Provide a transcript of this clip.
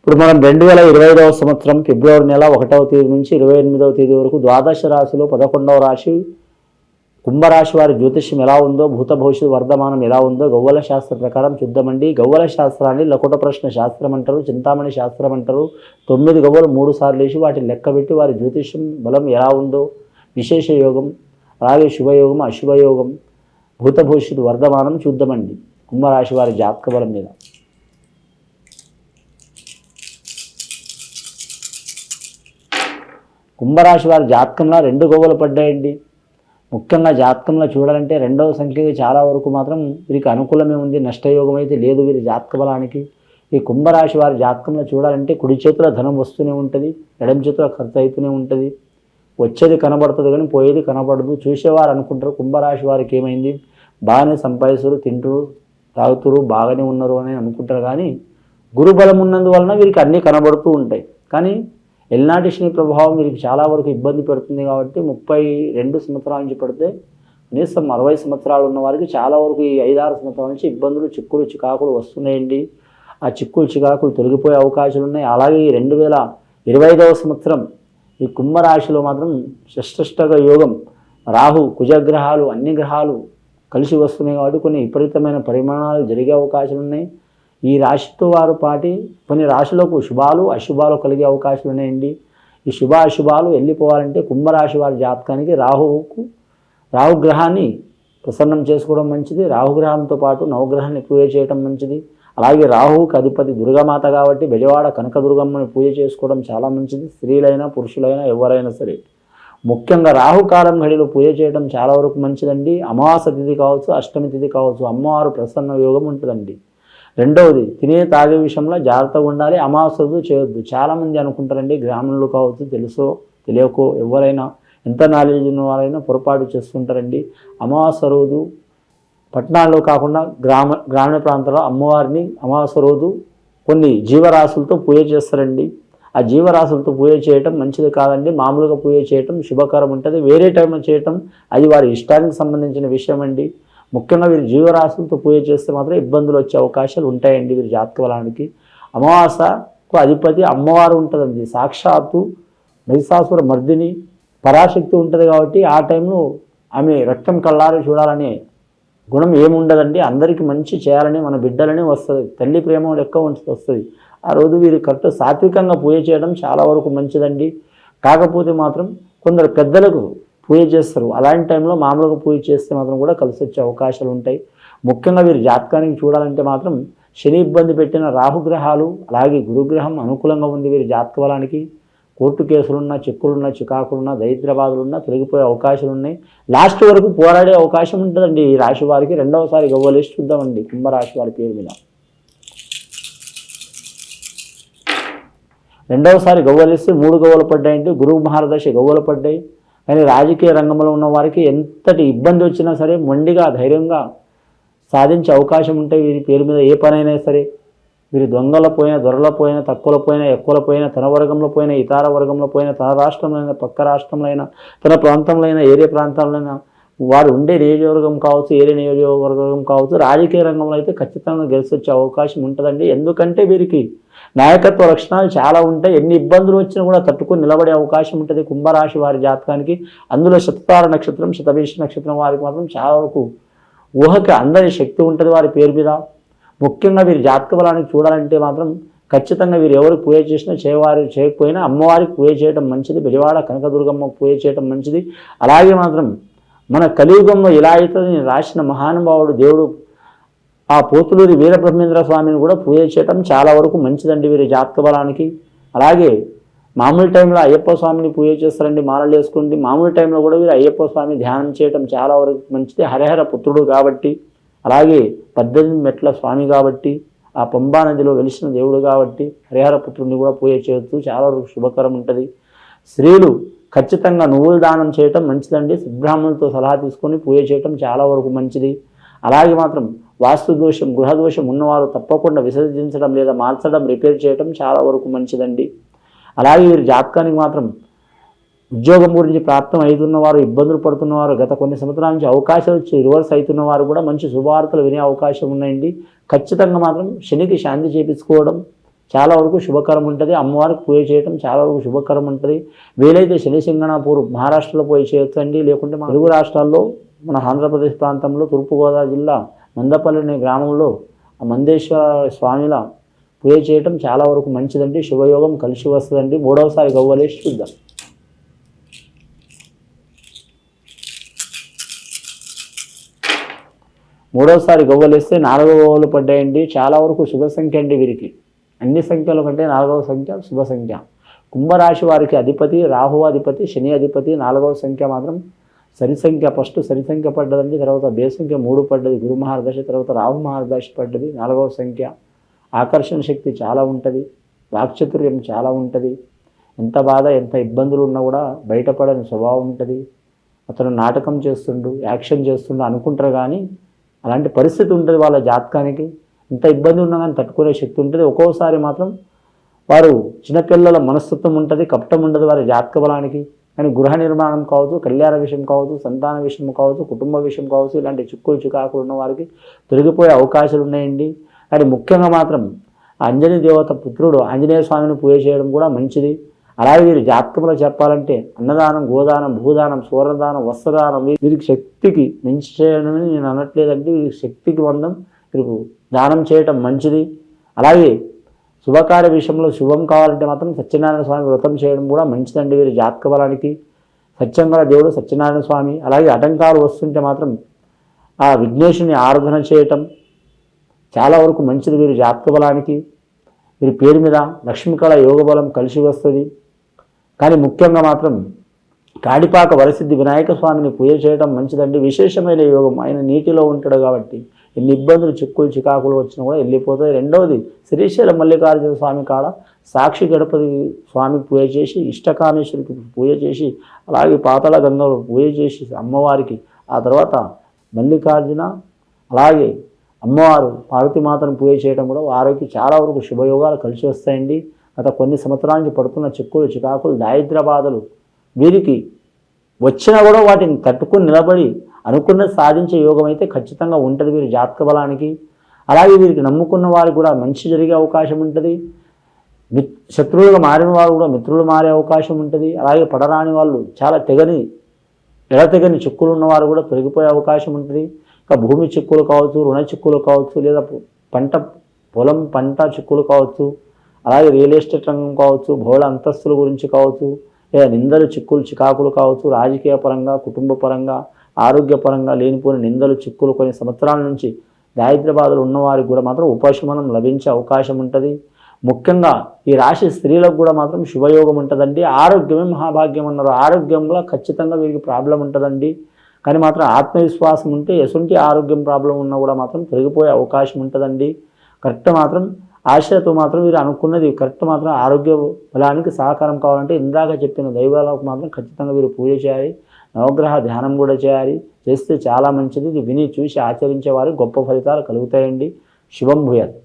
ఇప్పుడు మనం 2025వ సంవత్సరం ఫిబ్రవరి నెల 1వ తేదీ నుంచి 28వ తేదీ వరకు ద్వాదశ రాశిలో 11వ రాశి కుంభరాశి వారి జ్యోతిష్యం ఎలా ఉందో, భూత భవిష్యత్తు వర్ధమానం ఎలా ఉందో గవ్వల శాస్త్ర ప్రకారం చూద్దామండి. గవ్వల శాస్త్రాన్ని లకుట ప్రశ్న శాస్త్రం అంటారు, చింతామణి శాస్త్రం అంటారు. 9 గవ్వలు 3 సార్లు వేసి వాటిని లెక్కబెట్టి వారి జ్యోతిష్యం బలం ఎలా ఉందో, విశేష యోగం, అలాగే శుభయోగం, అశుభయోగం, భూత భవిష్యత్తు వర్ధమానం చూద్దామండి కుంభరాశి వారి జాతక బలం మీద. కుంభరాశి వారి జాతకంలో 2 గవ్వలు పడ్డాయండి. ముఖ్యంగా జాతకంలో చూడాలంటే 2వ సంఖ్య చాలా వరకు మాత్రం వీరికి అనుకూలమే ఉంది, నష్టయోగం అయితే లేదు వీరి జాతక బలానికి. ఈ కుంభరాశి వారి జాతకంలో చూడాలంటే కుడి చేతిలో ధనం వస్తూనే ఉంటుంది, ఎడమ చేతిలో ఖర్చు అవుతూనే ఉంటుంది. వచ్చేది కనబడుతుంది కానీ పోయేది కనబడదు. చూసేవారు అనుకుంటారు కుంభరాశి వారికి ఏమైంది, బాగానే సంపాదిస్తారు, తింటారు, తాగుతారు, బాగానే ఉన్నారు అని అనుకుంటారు. కానీ గురుబలం ఉన్నందువలన వీరికి అన్నీ కనబడుతూ ఉంటాయి. కానీ ఎల్నాటి శని ప్రభావం వీరికి చాలా వరకు ఇబ్బంది పెడుతుంది. కాబట్టి 32 సంవత్సరాల నుంచి పడితే కనీసం 60 సంవత్సరాలు ఉన్న వారికి చాలా వరకు ఈ 5-6 సంవత్సరాల నుంచి ఇబ్బందులు, చిక్కులు, చికాకులు వస్తున్నాయండి. ఆ చిక్కులు, చికాకులు తొలగిపోయే అవకాశాలు ఉన్నాయి. అలాగే ఈ 2025వ సంవత్సరం ఈ కుంభరాశిలో మాత్రం షష్టగా యోగం, రాహు, కుజగ్రహాలు, అన్ని గ్రహాలు కలిసి వస్తున్నాయి. కాబట్టి కొన్ని విపరీతమైన పరిమాణాలు జరిగే అవకాశాలు ఉన్నాయి. ఈ రాశితో వారు పాటి కొన్ని రాశులకు శుభాలు, అశుభాలు కలిగే అవకాశాలు ఉన్నాయండి. ఈ శుభ అశుభాలు వెళ్ళిపోవాలంటే కుంభరాశి వారి జాతకానికి రాహుగ్రహాన్ని ప్రసన్నం చేసుకోవడం మంచిది. రాహుగ్రహంతో పాటు నవగ్రహాన్ని పూజ చేయడం మంచిది. అలాగే రాహువుకి అధిపతి దుర్గామాత కాబట్టి బెజవాడ కనకదుర్గమ్మని పూజ చేసుకోవడం చాలా మంచిది. స్త్రీలైనా పురుషులైనా ఎవరైనా సరే. ముఖ్యంగా రాహుకాలం గడిలో పూజ చేయడం చాలా వరకు మంచిదండి. అమావాస్య తిథి కావచ్చు, అష్టమి తిథి కావచ్చు, అమ్మవారు ప్రసన్న యోగం ఉంటుందండి. 2వది తినే తాగే విషయంలో జాగ్రత్తగా ఉండాలి. అమావాస్య రోజు చేయొద్దు. చాలామంది అనుకుంటారండి, గ్రామంలో కావచ్చు, తెలుసో తెలియకో ఎవరైనా ఎంత నాలెడ్జ్ ఉన్న వారైనా పొరపాటు చేస్తుంటారండి. అమావాస్య రోజు పట్టణాల్లో కాకుండా గ్రామీణ ప్రాంతాల్లో అమ్మవారిని అమావాస్య రోజు కొన్ని జీవరాశులతో పూజ చేస్తారండి. ఆ జీవరాశులతో పూజ చేయటం మంచిది కాదండి. మామూలుగా పూజ చేయటం శుభకరం ఉంటుంది. వేరే టైంలో చేయటం అది వారి ఇష్టానికి సంబంధించిన విషయం అండి. ముఖ్యంగా వీరు జీవరాశులతో పూజ చేస్తే మాత్రం ఇబ్బందులు వచ్చే అవకాశాలు ఉంటాయండి వీరి జాతక బలానికి. అమావాస్యకు అధిపతి అమ్మవారు ఉంటుందండి. సాక్షాత్తు మహిషాసుర మర్దిని పరాశక్తి ఉంటుంది. కాబట్టి ఆ టైంలో ఆమె రక్తం కళ్ళారి చూడాలనే గుణం ఏముండదండి. అందరికీ మంచి చేయాలని మన బిడ్డలని వస్తుంది, తల్లి ప్రేమ లెక్క వస్తుంది. ఆ రోజు వీరు కరెక్ట్ సాత్వికంగా పూజ చేయడం చాలా వరకు మంచిదండి. కాకపోతే మాత్రం కొందరు పెద్దలకు పూజ చేస్తారు. అలాంటి టైంలో మామూలుగా పూజ చేస్తే మాత్రం కూడా కలిసి వచ్చే అవకాశాలు ఉంటాయి. ముఖ్యంగా వీరి జాతకానికి చూడాలంటే మాత్రం శని ఇబ్బంది పెట్టిన రాహుగ్రహాలు, అలాగే గురుగ్రహం అనుకూలంగా ఉంది వీరి జాతక బలానికి. కోర్టు కేసులున్నా, చిక్కులున్నా, చికాకులున్నా, దరిద్రబాధలున్నా తొలగిపోయే అవకాశాలు ఉన్నాయి. లాస్ట్ వరకు పోరాడే అవకాశం ఉంటుందండి ఈ రాశి వారికి. 2వసారి గవ్వలేసి చూద్దామండి కుంభరాశి వారి పేరు మీద. 2వసారి గవ్వలేస్తే 3 గవ్వలు పడ్డాయంటే గురువు మహారదశ గవ్వలు పడ్డాయి. కానీ రాజకీయ రంగంలో ఉన్న వారికి ఎంతటి ఇబ్బంది వచ్చినా సరే మొండిగా ధైర్యంగా సాధించే అవకాశం ఉంటాయి వీరి పేరు మీద. ఏ పనైనా సరే వీరు దొంగల పోయినా, దొరల పోయినా, తక్కువల పోయినా, ఎక్కువల పోయినా, తన వర్గంలో పోయినా, ఇతర వర్గంలో పోయినా, తన రాష్ట్రంలో అయినా, పక్క రాష్ట్రంలో అయినా, తన ప్రాంతంలో అయినా, ఏరే ప్రాంతాల్లో అయినా, వారు ఉండే నియోజకవర్గం కావచ్చు, ఏరే నియోజకవర్గం కావచ్చు, రాజకీయ రంగంలో అయితే ఖచ్చితంగా గెలిచి వచ్చే అవకాశం ఉంటుందండి. ఎందుకంటే వీరికి నాయకత్వ లక్షణాలు చాలా ఉంటాయి. ఎన్ని ఇబ్బందులు వచ్చినా కూడా తట్టుకొని నిలబడే అవకాశం ఉంటుంది కుంభరాశి వారి జాతకానికి. అందులో శతతార నక్షత్రం, శతభిష నక్షత్రం వారికి మాత్రం చాలా వరకు ఊహకి అందని శక్తి ఉంటుంది వారి పేరు మీద. ముఖ్యంగా వీరి జాతక బలానికి చూడాలంటే మాత్రం ఖచ్చితంగా వీరు ఎవరికి పూజ చేసినా చేయకపోయినా అమ్మవారికి పూజ చేయడం మంచిది. బెజవాడ కనకదుర్గమ్మ పూజ చేయడం మంచిది. అలాగే మాత్రం మన కలియుగంలో ఇలా అయితే రాసిన మహానుభావుడు దేవుడు ఆ పోతులూరి వీరబ్రహ్మేంద్ర స్వామిని కూడా పూజ చేయడం చాలా వరకు మంచిదండి వీరి జాతక బలానికి. అలాగే మామూలు టైంలో అయ్యప్ప స్వామిని పూజ చేస్తారండి, మాలలు వేసుకోండి. మామూలు టైంలో కూడా వీరు అయ్యప్ప స్వామి ధ్యానం చేయడం చాలా వరకు మంచిది. హరిహర పుత్రుడు కాబట్టి, అలాగే 18 మెట్ల స్వామి కాబట్టి, ఆ పంబా నదిలో వెలిసిన దేవుడు కాబట్టి హరిహర పుత్రుడిని కూడా పూజ చేయొచ్చు, చాలా వరకు శుభకరం ఉంటుంది. స్త్రీలు ఖచ్చితంగా నువ్వులు దానం చేయటం మంచిదండి. సిబ్రాహ్మణులతో సలహా తీసుకొని పూజ చేయటం చాలా వరకు మంచిది. అలాగే మాత్రం వాస్తు దోషం, గృహదోషం ఉన్నవారు తప్పకుండా విసర్జించడం లేదా మార్చడం, రిపేర్ చేయడం చాలా వరకు మంచిదండి. అలాగే వీరి జాతకానికి మాత్రం ఉద్యోగం గురించి ప్రాప్తం అవుతున్నవారు, ఇబ్బందులు పడుతున్నవారు, గత కొన్ని సంవత్సరాల నుంచి అవకాశాలు వచ్చి రివర్స్ అవుతున్నవారు కూడా మంచి శుభవార్తలు వినే అవకాశం ఉన్నాయండి. ఖచ్చితంగా మాత్రం శనికి శాంతి చేపించుకోవడం, చాలా వరకు శుభకరం ఉంటుంది. అమ్మవారికి పూజ చేయడం చాలా వరకు శుభకరం ఉంటుంది. వీలైతే శనిసింగణాపూర్ మహారాష్ట్రలో పోయి చేయొచ్చండి. లేకుంటే మన తెలుగు రాష్ట్రాల్లో మన ఆంధ్రప్రదేశ్ ప్రాంతంలో తూర్పుగోదావరి జిల్లా మందపల్లి అనే గ్రామంలో ఆ మందేశ్వర స్వామిల పూజ చేయటం చాలా వరకు మంచిదండి. శుభయోగం కలిసి వస్తుందండి. మూడవసారి గవ్వలేసి చూద్దాం. మూడవసారి గవ్వలేస్తే 4 గవ్వలు పడ్డాయండి. చాలా వరకు శుభ సంఖ్య అండి వీరికి. అన్ని సంఖ్యల కంటే 4వ సంఖ్య శుభ సంఖ్య. కుంభరాశి వారికి అధిపతి రాహు అధిపతి, శని అధిపతి. 4వ సంఖ్య మాత్రం సరి సంఖ్య. ఫస్ట్ సరి సంఖ్య పడ్డదండి. తర్వాత బే సంఖ్య 3 పడ్డది గురు మహారదశ. తర్వాత రాహు మహారదశ పడ్డది 4వ సంఖ్య. ఆకర్షణ శక్తి చాలా ఉంటుంది. వాక్చాతుర్యం చాలా ఉంటుంది. ఎంత బాధ ఎంత ఇబ్బందులు ఉన్నా కూడా బయటపడని స్వభావం ఉంటుంది. అతను నాటకం చేస్తుండు, యాక్షన్ చేస్తుండు అనుకుంటారు, కానీ అలాంటి పరిస్థితి ఉంటుంది వాళ్ళ జాతకానికి. ఎంత ఇబ్బంది ఉన్నా కానీ తట్టుకునే శక్తి ఉంటుంది. ఒక్కోసారి మాత్రం వారు చిన్నపిల్లల మనస్తత్వం ఉంటుంది, కపటం ఉండదు వారి జాతక బలానికి. కానీ గృహ నిర్మాణం కావచ్చు, కళ్యాణ విషయం కావచ్చు, సంతాన విషయం కావచ్చు, కుటుంబ విషయం కావచ్చు, ఇలాంటి చిక్కులు చికాకులు ఉన్న వారికి తొలగిపోయే అవకాశాలు ఉన్నాయండి. కానీ ముఖ్యంగా మాత్రం అంజనీ దేవత పుత్రుడు ఆంజనేయ స్వామిని పూజ చేయడం కూడా మంచిది. అలాగే వీరి జాతకంలో చెప్పాలంటే అన్నదానం, గోదానం, భూదానం, స్వర్ణదానం, వస్త్రదానం వీరికి శక్తికి మించి చేయడమని నేను అనట్లేదండి. వీరికి శక్తికి వందం వీరికి దానం చేయటం మంచిది. అలాగే శుభకార్య విషయంలో శుభం కావాలంటే మాత్రం సత్యనారాయణ స్వామి వ్రతం చేయడం కూడా మంచిదండి వీరి జాతక బలానికి. సత్యంగల దేవుడు సత్యనారాయణ స్వామి. అలాగే ఆటంకాలు వస్తుంటే మాత్రం ఆ విఘ్నేశుని ఆరాధన చేయటం చాలా వరకు మంచిది వీరి జాతక బలానికి. వీరి పేరు మీద లక్ష్మీకళ యోగ బలం కలిసి వస్తుంది. కానీ ముఖ్యంగా మాత్రం కాడిపాక వరసిద్ధి వినాయక స్వామిని పూజ చేయడం మంచిదండి. విశేషమైన యోగం. ఆయన నీటిలో ఉంటాడు కాబట్టి ఎన్ని ఇబ్బందులు చిక్కులు చికాకులు వచ్చినా కూడా వెళ్ళిపోతాయి. రెండవది శ్రీశైల మల్లికార్జున స్వామి కాడ సాక్షి గణపతి స్వామి పూజ చేసి, ఇష్టకామేశ్వరికి పూజ చేసి, అలాగే పాతాళ గంగలో పూజ చేసి అమ్మవారికి, ఆ తర్వాత మల్లికార్జున అలాగే అమ్మవారు పార్వతీమాతను పూజ చేయడం కూడా వారికి చాలా వరకు శుభయోగాలు కలిసి వస్తాయండి. గత కొన్ని సంవత్సరాల నుంచి పడుతున్న చిక్కులు చికాకులు దారిద్ర్య బాధలు వీరికి వచ్చినా కూడా వాటిని తట్టుకుని నిలబడి అనుకున్నది సాధించే యోగం అయితే ఖచ్చితంగా ఉంటుంది వీరి జాతక బలానికి. అలాగే వీరికి నమ్ముకున్న వారికి కూడా మంచి జరిగే అవకాశం ఉంటుంది. శత్రువులుగా మారిన వారు కూడా మిత్రులు మారే అవకాశం ఉంటుంది. అలాగే పడరాని వాళ్ళు చాలా ఎడతెగని చిక్కులు ఉన్నవారు కూడా తొలగిపోయే అవకాశం ఉంటుంది. ఇంకా భూమి చిక్కులు కావచ్చు, రుణ చిక్కులు కావచ్చు, లేదా పొలం పంట చిక్కులు కావచ్చు, అలాగే రియల్ ఎస్టేట్ రంగం కావచ్చు, బహుళ అంతస్తుల గురించి కావచ్చు, లేదా నిందలు చిక్కులు చికాకులు కావచ్చు, రాజకీయ పరంగా, కుటుంబ పరంగా, ఆరోగ్యపరంగా లేనిపోయిన నిందలు చిక్కులు కొన్ని సంవత్సరాల నుంచి దారిద్ర్య బాధలు ఉన్నవారికి కూడా మాత్రం ఉపశమనం లభించే అవకాశం ఉంటుంది. ముఖ్యంగా ఈ రాశి స్త్రీలకు కూడా మాత్రం శుభయోగం ఉంటుందండి. ఆరోగ్యమే మహాభాగ్యం అన్నారు. ఆరోగ్యంలో ఖచ్చితంగా వీరికి ప్రాబ్లం ఉంటుందండి. కానీ మాత్రం ఆత్మవిశ్వాసం ఉంటే ఎటువంటి ఆరోగ్యం ప్రాబ్లం ఉన్నా కూడా మాత్రం తొలగిపోయే అవకాశం ఉంటుందండి. కరెక్ట్ మాత్రం ఆశతో మాత్రం వీరు అనుకున్నది కరెక్ట్ మాత్రం ఆరోగ్య బలానికి సహకారం కావాలంటే ఇందాక చెప్పిన దైవాలకు మాత్రం ఖచ్చితంగా వీరు పూజ చేయాలి. నవగ్రహ ధ్యానం కూడా చేయాలి. చేస్తే చాలా మంచిది. ఇది విని చూసి ఆచరించే వారికి గొప్ప ఫలితాలు కలుగుతాయండి. శుభం భూయాత్.